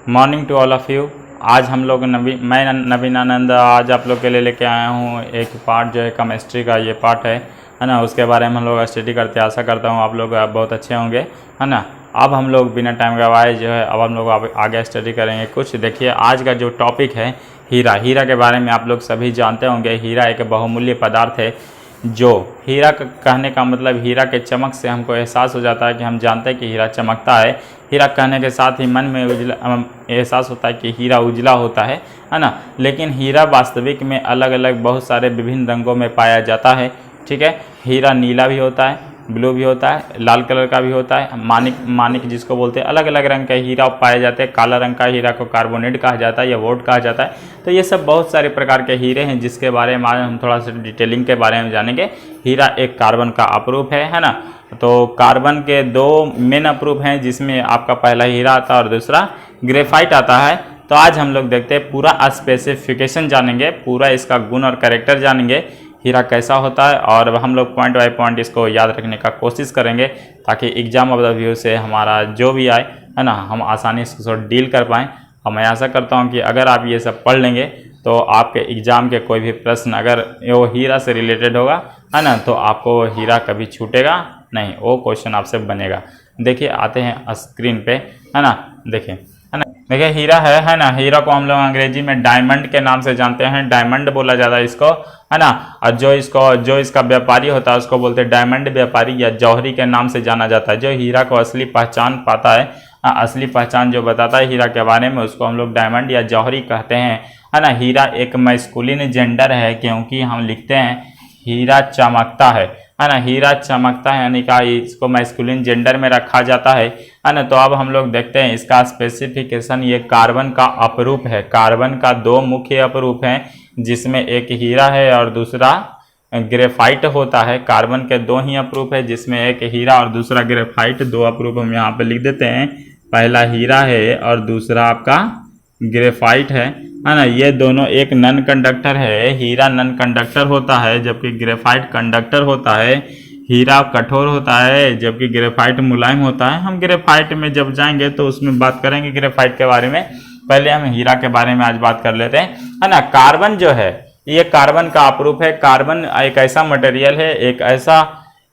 Morning to all of you. आज हम लोग मैं नवीनानंद आज आप लोग के लिए लेके आया हूँ एक पार्ट जो है केमिस्ट्री का ये पार्ट है ना। उसके बारे में हम लोग स्टडी करते हैं। आशा करता हूँ आप लोग बहुत अच्छे होंगे, है ना। अब हम लोग बिना टाइम गवाए जो है अब हम लोग आगे स्टडी करेंगे कुछ। देखिए आज का जो टॉपिक है हीरा। हीरा के बारे में आप लोग सभी जानते होंगे। हीरा एक बहुमूल्य पदार्थ है। जो हीरा कहने का मतलब हीरा के चमक से हमको एहसास हो जाता है कि हम जानते हैं कि हीरा चमकता है। हीरा कहने के साथ ही मन में एहसास होता है कि हीरा उजला होता है ना। लेकिन हीरा वास्तविक में अलग अलग बहुत सारे विभिन्न रंगों में पाया जाता है, ठीक है। हीरा नीला भी होता है, ब्लू भी होता है, लाल कलर का भी होता है, मानिक जिसको बोलते हैं। अलग अलग रंग के हीरा पाए जाते हैं। काला रंग का हीरा को कार्बोनेट कहा जाता है या वोट कहा जाता है। तो ये सब बहुत सारे प्रकार के हीरे हैं जिसके बारे में आज हम थोड़ा सा डिटेलिंग के बारे में जानेंगे। हीरा एक कार्बन का अपरूप है ना। तो कार्बन के दो मेन अपरूप हैं जिसमें आपका पहला हीरा आता है और दूसरा ग्रेफाइट आता है। तो आज हम लोग देखते हैं पूरा स्पेसिफिकेशन जानेंगे, पूरा इसका गुण और कैरेक्टर जानेंगे, हीरा कैसा होता है। और हम लोग पॉइंट बाय पॉइंट इसको याद रखने का कोशिश करेंगे ताकि एग्जाम ऑफ द व्यू से हमारा जो भी आए, है ना, हम आसानी से डील कर पाएँ। और मैं आशा करता हूँ कि अगर आप ये सब पढ़ लेंगे तो आपके एग्ज़ाम के कोई भी प्रश्न अगर वो हीरा से रिलेटेड होगा, है ना, तो आपको हीरा कभी छूटेगा नहीं, वो क्वेश्चन आपसे बनेगा। देखिए आते हैं स्क्रीन पे, है ना। देखिए, है ना, देखिए हीरा है ना। हीरा को हम लोग अंग्रेजी में डायमंड के नाम से जानते हैं। डायमंड बोला जाता है इसको, है ना। और जो इसका व्यापारी होता है उसको बोलते हैं डायमंड व्यापारी या जौहरी के नाम से जाना जाता है। जो हीरा को असली पहचान पाता है, असली पहचान जो बताता है हीरा के बारे में, उसको हम लोग डायमंड या जौहरी कहते हैं, है ना। हीरा एक मैस्कुलिन जेंडर है क्योंकि हम लिखते हैं हीरा चमकता है ना। हीरा चमकता है यानी कि इसको मैस्कुलिन जेंडर में रखा जाता है ना। तो अब हम लोग देखते हैं इसका स्पेसिफिकेशन। ये कार्बन का अपरूप है। कार्बन का दो मुख्य अपरूप हैं जिसमें एक हीरा है और दूसरा ग्रेफाइट होता है। कार्बन के दो ही अपरूप है जिसमें एक हीरा और दूसरा ग्रेफाइट। दो अपरूप हम यहाँ पे लिख देते हैं। पहला हीरा है और दूसरा आपका ग्रेफाइट है ना। ये दोनों एक नन कंडक्टर है। हीरा नन कंडक्टर होता है जबकि ग्रेफाइट कंडक्टर होता है। हीरा कठोर होता है जबकि ग्रेफाइट मुलायम होता है। हम ग्रेफाइट में जब जाएंगे तो उसमें बात करेंगे ग्रेफाइट के बारे में। पहले हम हीरा के बारे में आज बात कर लेते हैं, है ना। कार्बन जो है ये कार्बन का अपरूप है। कार्बन एक ऐसा मटेरियल है, एक ऐसा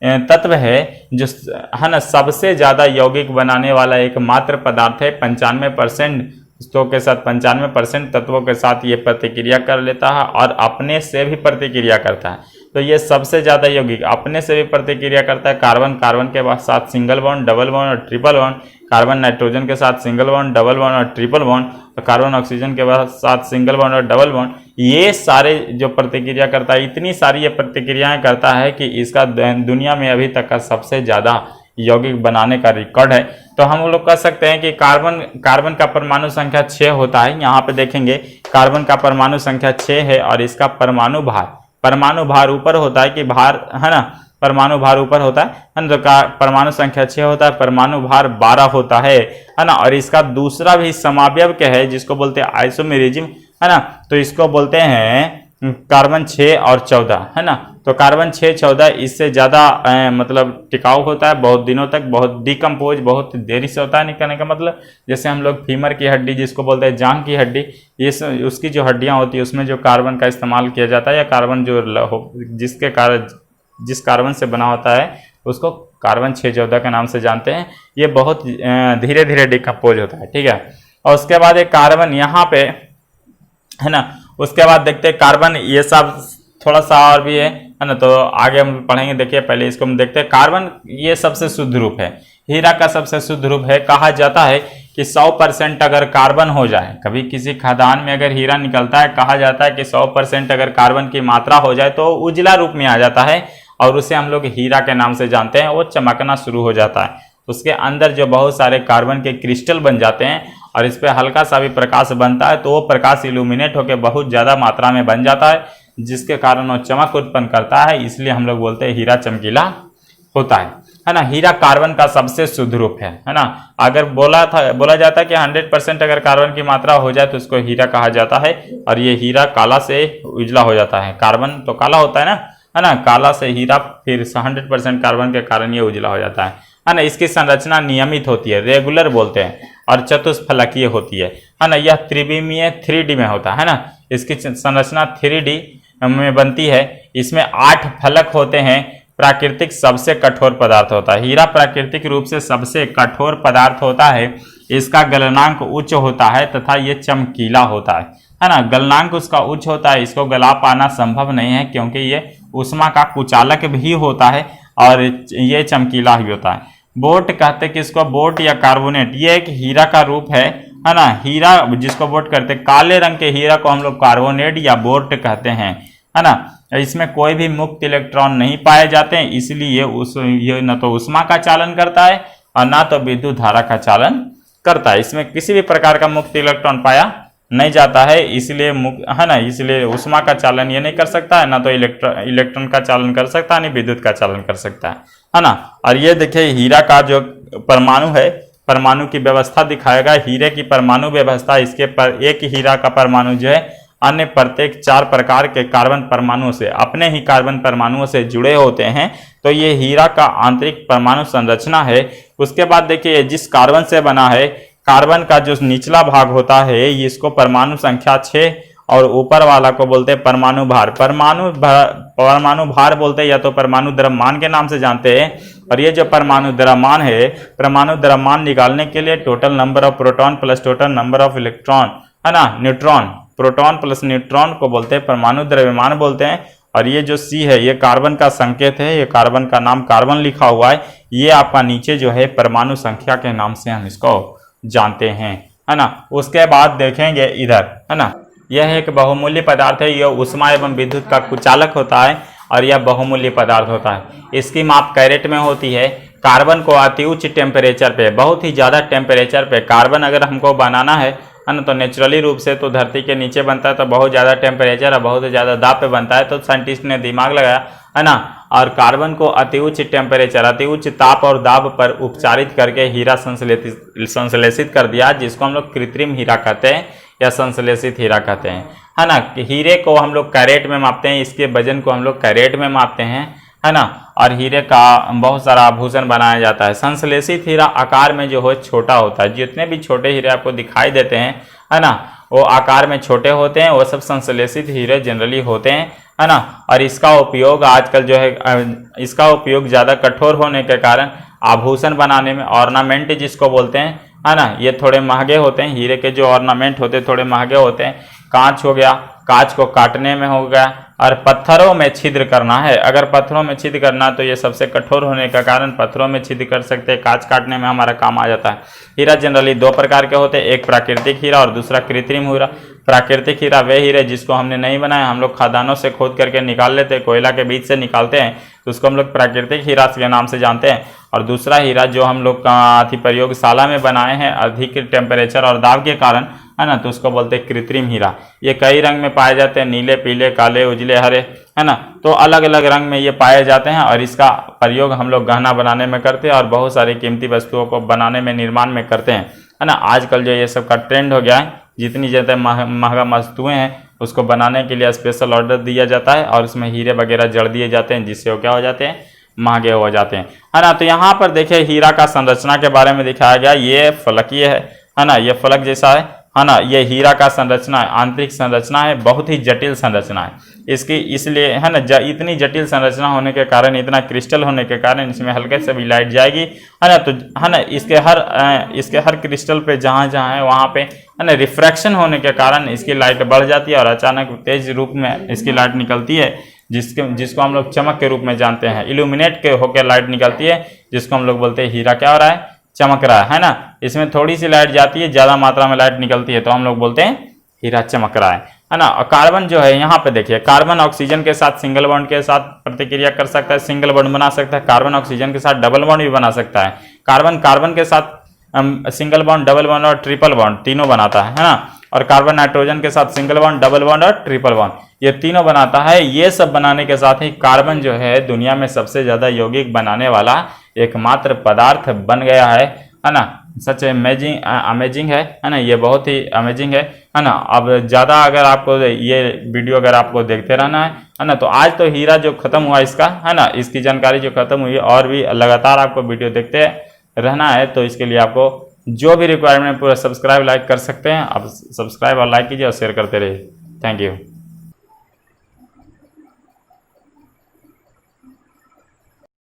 तत्व है जो, है ना, सबसे ज़्यादा यौगिक बनाने वाला एकमात्र पदार्थ है। 95% के साथ 95% तत्वों के साथ ये प्रतिक्रिया कर लेता है और अपने से भी प्रतिक्रिया करता है। तो ये सबसे ज़्यादा यौगिक अपने से भी प्रतिक्रिया करता है। कार्बन के साथ सिंगल बॉन्ड, डबल बॉन्ड और ट्रिपल बॉन्ड। कार्बन नाइट्रोजन के साथ सिंगल बॉन्ड, डबल बॉन्ड और ट्रिपल बॉन्ड। तो कार्बन ऑक्सीजन के साथ सिंगल बॉन्ड और डबल बॉन्ड। ये सारे जो प्रतिक्रिया करता है, इतनी सारी ये प्रतिक्रियाएं करता है कि इसका दुनिया में अभी तक का सबसे ज़्यादा यौगिक बनाने का रिकॉर्ड है। तो हम लोग कह सकते हैं कि कार्बन का परमाणु संख्या 6 होता है। यहाँ पे देखेंगे कार्बन का परमाणु संख्या 6 है और इसका परमाणु भार ऊपर होता है कि भार, है ना, परमाणु भार ऊपर होता है ना। तो परमाणु संख्या 6 होता है, परमाणु भार 12 होता है ना। और इसका दूसरा भी समावयव क्या है जिसको बोलते हैं आइसोमेरिज्म, है ना। तो इसको बोलते हैं कार्बन 6 और 14, है ना। तो कार्बन 6, 14 इससे ज़्यादा मतलब टिकाऊ होता है, बहुत दिनों तक, बहुत डिकम्पोज बहुत देरी से होता है। निकलने का मतलब जैसे हम लोग फीमर की हड्डी जिसको बोलते हैं जांघ की हड्डी, ये उसकी जो हड्डियां होती है उसमें जो कार्बन का इस्तेमाल किया जाता है या कार्बन जो जिस कार्बन से बना होता है उसको कार्बन 6, 14 के नाम से जानते हैं। ये बहुत धीरे धीरे डिकम्पोज होता है, ठीक है। और उसके बाद एक कार्बन यहाँ पे, है ना। उसके बाद देखते हैं कार्बन, ये सब थोड़ा सा और भी है ना। तो आगे हम पढ़ेंगे। देखिए पहले इसको हम देखते हैं। कार्बन ये सबसे शुद्ध रूप है, हीरा का सबसे शुद्ध रूप है। कहा जाता है कि 100% अगर कार्बन हो जाए, कभी किसी खदान में अगर हीरा निकलता है, कहा जाता है कि 100% अगर कार्बन की मात्रा हो जाए तो उजला रूप में आ जाता है और उसे हम लोग हीरा के नाम से जानते हैं। वो चमकना शुरू हो जाता है। उसके अंदर जो बहुत सारे कार्बन के क्रिस्टल बन जाते हैं और इस पर हल्का सा भी प्रकाश बनता है तो वो प्रकाश इल्यूमिनेट होकर बहुत ज़्यादा मात्रा में बन जाता है जिसके कारण वो चमक उत्पन्न करता है। इसलिए हम लोग बोलते हैं हीरा चमकीला होता है ना। हीरा कार्बन का सबसे शुद्ध रूप है ना। अगर बोला जाता है कि 100% अगर कार्बन की मात्रा हो जाए तो उसको हीरा कहा जाता है। और ये हीरा काला से उजला हो जाता है। कार्बन तो काला होता है ना, काला से हीरा, फिर 100% कार्बन के कारण ये उजला हो जाता है ना। इसकी संरचना नियमित होती है, रेगुलर बोलते हैं और चतुष्फलकीय होती है ना। यह त्रिविमीय 3D में होता है ना। इसकी संरचना 3D में बनती है। इसमें 8 फलक होते हैं। प्राकृतिक सबसे कठोर पदार्थ होता है। हीरा प्राकृतिक रूप से सबसे कठोर पदार्थ होता है। इसका गलनांक उच्च होता है तथा ये चमकीला होता है ना। गलनांक उसका उच्च होता है। इसको गला पाना संभव नहीं है क्योंकि ये ऊष्मा का कुचालक भी होता है और ये चमकीला भी होता है। बोट कहते किसको, बोट या कार्बोनेट, ये एक हीरा का रूप है ना। हीरा जिसको बोट कहते हैं, काले रंग के हीरा को हम लोग कार्बोनेट या बोट कहते हैं, है ना। इसमें कोई भी मुक्त इलेक्ट्रॉन नहीं पाए जाते हैं, इसलिए ये न तो ऊष्मा का चालन करता है और ना तो विद्युत धारा का चालन करता है। इसमें किसी भी प्रकार का मुक्त इलेक्ट्रॉन पाया नहीं जाता है, इसलिए है ना। इसलिए ऊष्मा का चालन ये नहीं कर सकता है, ना तो इलेक्ट्रॉन का चालन कर सकता है, नहीं विद्युत का चालन कर सकता है ना। और ये देखिए हीरा का जो परमाणु है, परमाणु की व्यवस्था दिखाएगा। हीरे की परमाणु व्यवस्था, इसके पर एक हीरा का परमाणु जो है अन्य प्रत्येक 4 प्रकार के कार्बन परमाणुओं से, अपने ही कार्बन परमाणुओं से जुड़े होते हैं। तो ये हीरा का आंतरिक परमाणु संरचना है। उसके बाद देखिए जिस कार्बन से बना है, कार्बन का जो निचला भाग होता है इसको परमाणु संख्या 6 और ऊपर वाला को बोलते हैं परमाणु भार। परमाणु भार बोलते हैं या तो परमाणु द्रव्यमान के नाम से जानते हैं। और ये जो परमाणु द्रव्यमान है, परमाणु द्रव्यमान निकालने के लिए total number of proton plus total number of electron, है ना, न्यूट्रॉन, प्रोटॉन प्लस न्यूट्रॉन को बोलते हैं परमाणु द्रव्यमान बोलते हैं। और ये जो C है ये कार्बन का संकेत है, ये कार्बन का नाम कार्बन लिखा हुआ है। ये आपका नीचे जो है परमाणु संख्या के नाम से हम इसको जानते हैं, है ना। उसके बाद देखेंगे इधर, है ना, यह एक बहुमूल्य पदार्थ है। यह ऊष्मा एवं विद्युत का कुचालक होता है और यह बहुमूल्य पदार्थ होता है। इसकी माप कैरेट में होती है। कार्बन को अति उच्च टेम्परेचर पे, बहुत ही ज़्यादा टेम्परेचर पे कार्बन अगर हमको बनाना है ना, तो नेचुरली रूप से तो धरती के नीचे बनता है, तो बहुत ज़्यादा टेम्परेचर और बहुत ज़्यादा दाब पे बनता है। तो साइंटिस्ट ने दिमाग लगाया, है ना, और कार्बन को अति उच्च टेम्परेचर, अति उच्च ताप और दाब पर उपचारित करके हीरा संश्लेषित कर दिया, जिसको हम लोग कृत्रिम हीरा कहते हैं या संश्लेषित हीरा कहते हैं, है ना। हीरे को हम लोग कैरेट में मापते हैं, इसके वजन को हम लोग कैरेट में मापते हैं, है ना। और हीरे का बहुत सारा आभूषण बनाया जाता है। संश्लेषित हीरा आकार में जो है छोटा होता है। जितने भी छोटे हीरे आपको दिखाई देते हैं, है ना, वो आकार में छोटे होते हैं, वो सब संश्लेषित हीरे जनरली होते हैं, है ना। और इसका उपयोग आजकल जो है, इसका उपयोग ज़्यादा कठोर होने के कारण आभूषण बनाने में, ऑर्नामेंट जिसको बोलते हैं, है ना, ये थोड़े महंगे होते हैं। हीरे के जो ऑर्नामेंट होते हैं थोड़े महंगे होते हैं। कांच हो गया, कांच को काटने में हो गया, और पत्थरों में छिद्र करना है। अगर पत्थरों में छिद्र करना तो ये सबसे कठोर होने का कारण पत्थरों में छिद्र कर सकते हैं, कांच काटने में हमारा काम आ जाता है। हीरा जनरली 2 प्रकार के होते हैं, एक प्राकृतिक हीरा और दूसरा कृत्रिम हीरा। प्राकृतिक हीरा वे हीरे जिसको हमने नहीं बनाया, हम लोग खदानों से खोद करके निकाल लेते हैं, कोयला के बीच से निकालते हैं, तो उसको हम लोग प्राकृतिक हीरा के नाम से जानते हैं। और दूसरा हीरा जो हम लोग प्रयोगशाला में बनाए हैं अधिक टेम्परेचर और दाब के कारण, है ना, तो उसको बोलते हैं कृत्रिम हीरा। ये कई रंग में पाए जाते हैं, नीले, पीले, काले, उजले, हरे, है ना। तो अलग अलग रंग में ये पाए जाते हैं और इसका प्रयोग हम लोग गहना बनाने में करते हैं और बहुत सारी कीमती वस्तुओं को बनाने में, निर्माण में करते हैं, है ना। आजकल जो ये सब का ट्रेंड हो गया है, जितनी ज़्यादा महंगा वस्तुएं हैं उसको बनाने के लिए स्पेशल ऑर्डर दिया जाता है और उसमें हीरे वगैरह जड़ दिए जाते हैं, जिससे वो क्या हो जाते हैं, महंगे हो जाते हैं, है ना। तो यहाँ पर देखिए हीरा का संरचना के बारे में दिखाया गया। ये फलकीय है ना, ये फलक जैसा है ना। ये हीरा का संरचना है, आंतरिक संरचना है, बहुत ही जटिल संरचना है इसकी, इसलिए, है ना, इतनी जटिल संरचना होने के कारण, इतना क्रिस्टल होने के कारण इसमें हल्के से भी लाइट जाएगी, है ना। तो है ना, इसके हर क्रिस्टल पे जहाँ जहाँ है वहाँ पे, है ना, रिफ्रैक्शन होने के कारण इसकी लाइट बढ़ जाती है और अचानक तेज रूप में इसकी लाइट निकलती है, जिसको हम लोग चमक के रूप में जानते हैं। इल्यूमिनेट के होकर लाइट निकलती है, जिसको हम लोग बोलते हैं हीरा क्या हो रहा है, चमक रहा है ना। इसमें थोड़ी सी लाइट जाती है, ज़्यादा मात्रा में लाइट निकलती है, तो हम लोग बोलते हैं हीरा चमक रहा है ना। और कार्बन जो है यहाँ पे देखिए, कार्बन ऑक्सीजन के साथ सिंगल बॉन्ड के साथ प्रतिक्रिया कर सकता है, सिंगल बॉन्ड बना सकता है। कार्बन ऑक्सीजन के साथ डबल बॉन्ड भी बना सकता है। कार्बन के साथ सिंगल बॉन्ड, डबल बॉन्ड और ट्रिपल बॉन्ड तीनों बनाता है ना। और कार्बन नाइट्रोजन के साथ सिंगल बॉन्ड, डबल बॉन्ड और ट्रिपल बॉन्ड, ये तीनों बनाता है। ये सब बनाने के साथ ही कार्बन जो है दुनिया में सबसे ज्यादा यौगिक बनाने वाला एकमात्र पदार्थ बन गया है ना। सच अमेजिंग है ना, ये बहुत ही अमेजिंग है ना। अब ज़्यादा अगर आपको ये वीडियो अगर आपको देखते रहना है ना, तो आज तो हीरा जो खत्म हुआ इसका, है ना, इसकी जानकारी जो खत्म हुई, और भी लगातार आपको वीडियो देखते रहना है, तो इसके लिए आपको जो भी रिक्वायरमेंट पूरा सब्सक्राइब लाइक कर सकते हैं, आप सब्सक्राइब और लाइक कीजिए और शेयर करते रहिए। Thank you.